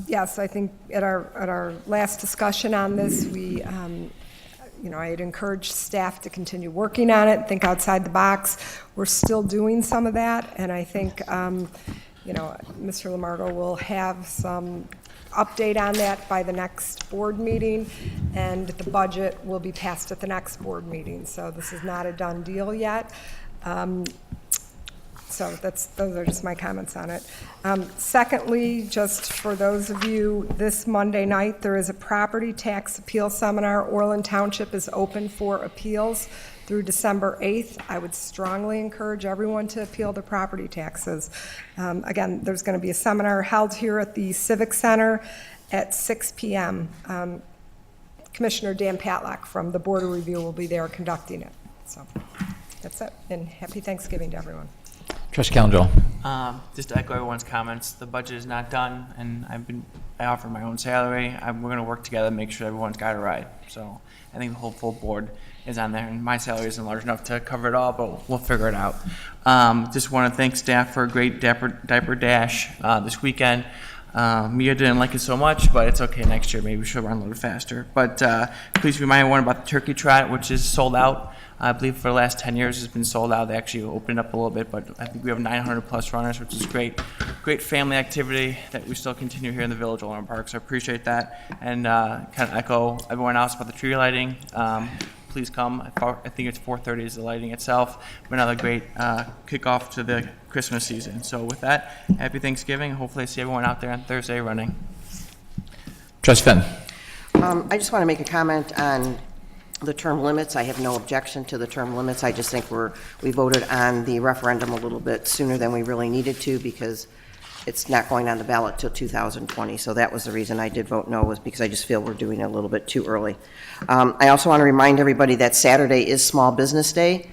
Yes, I think at our last discussion on this, we, I had encouraged staff to continue working on it, think outside the box. We're still doing some of that, and I think, Mr. Lamargo will have some update on that by the next board meeting, and the budget will be passed at the next board meeting. So this is not a done deal yet. So those are just my comments on it. Secondly, just for those of you, this Monday night, there is a property tax appeal seminar. Orland Township is open for appeals through December 8th. I would strongly encourage everyone to appeal their property taxes. Again, there's going to be a seminar held here at the Civic Center at 6 p.m. Commissioner Dan Patlock from the Board of Review will be there conducting it. So that's it, and happy Thanksgiving to everyone. Trustee Calendar. Just to echo everyone's comments, the budget is not done, and I offer my own salary. We're going to work together and make sure everyone's got it right. So I think the whole full board is on there, and my salary isn't large enough to cover it all, but we'll figure it out. Just want to thank staff for a great diaper dash this weekend. Mia didn't like it so much, but it's okay next year. Maybe she'll run a little bit faster. But please remind everyone about the turkey trot, which is sold out. I believe for the last 10 years it's been sold out. They actually opened up a little bit, but I think we have 900 plus runners, which is great. Great family activity that we still continue here in the Village of Orland Park, so I appreciate that. And kind of echo everyone else about the tree lighting. Please come. I think it's 4:30 is the lighting itself. Another great kickoff to the Christmas season. So with that, happy Thanksgiving. Hopefully I see everyone out there on Thursday running. Trustee Fenn. I just want to make a comment on the term limits. I have no objection to the term limits. I just think we voted on the referendum a little bit sooner than we really needed to, because it's not going on the ballot till 2020. So that was the reason I did vote no, was because I just feel we're doing it a little bit too early. I also want to remind everybody that Saturday is Small Business Day.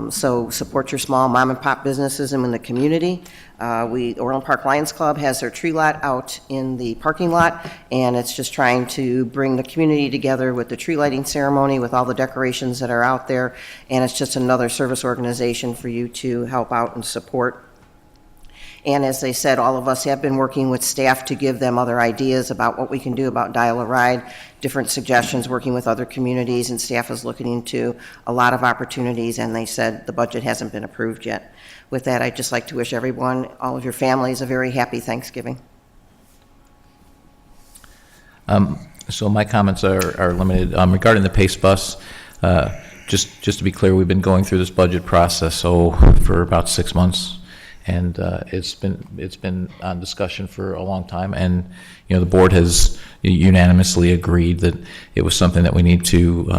So support your small mom and pop businesses in the community. Orland Park Lions Club has their tree lot out in the parking lot, and it's just trying to bring the community together with the tree lighting ceremony, with all the decorations that are out there, and it's just another service organization for you to help out and support. And as they said, all of us have been working with staff to give them other ideas about what we can do about Dial-A-Ride, different suggestions, working with other communities, and staff is looking into a lot of opportunities, and they said the budget hasn't been approved yet. With that, I'd just like to wish everyone, all of your families, a very happy Thanksgiving. So my comments are limited. Regarding the PACE bus, just to be clear, we've been going through this budget process for about 6 months. And it's been on discussion for a long time, and the board has unanimously agreed that it was something that we need to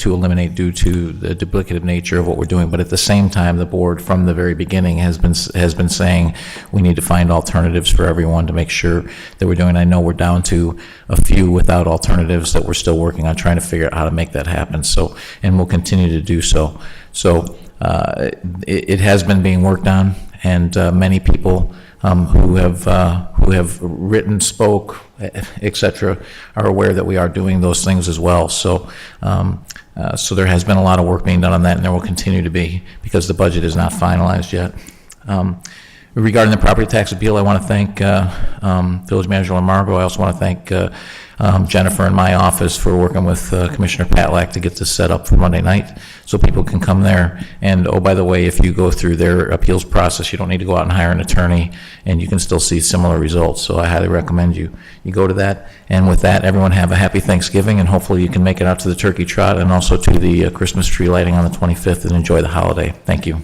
eliminate due to the duplicative nature of what we're doing. But at the same time, the board from the very beginning has been saying we need to find alternatives for everyone to make sure that we're doing. I know we're down to a few without alternatives that we're still working on trying to figure out how to make that happen. So, and we'll continue to do so. It has been being worked on, and many people who have written, spoke, etc., are aware that we are doing those things as well. So there has been a lot of work being done on that, and there will continue to be, because the budget is not finalized yet. Regarding the property tax appeal, I want to thank Village Manager Lamargo. I also want to thank Jennifer in my office for working with Commissioner Patlack to get this set up for Monday night so people can come there. And oh, by the way, if you go through their appeals process, you don't need to go out and hire an attorney, and you can still see similar results. So I highly recommend you go to that. And with that, everyone have a happy Thanksgiving, and hopefully you can make it out to the turkey trot and also to the Christmas tree lighting on the 25th and enjoy the holiday. Thank you.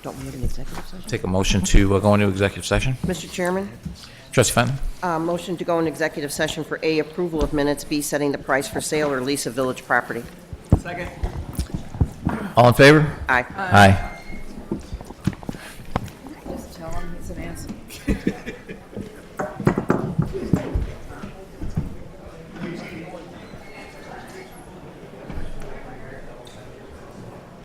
Don't we have an executive session? Take a motion to go into executive session. Mr. Chairman, Trustee Fenton? motion to go into executive session for A, approval of minutes, B, setting the price for sale or lease of village property. All in favor? Aye. Aye.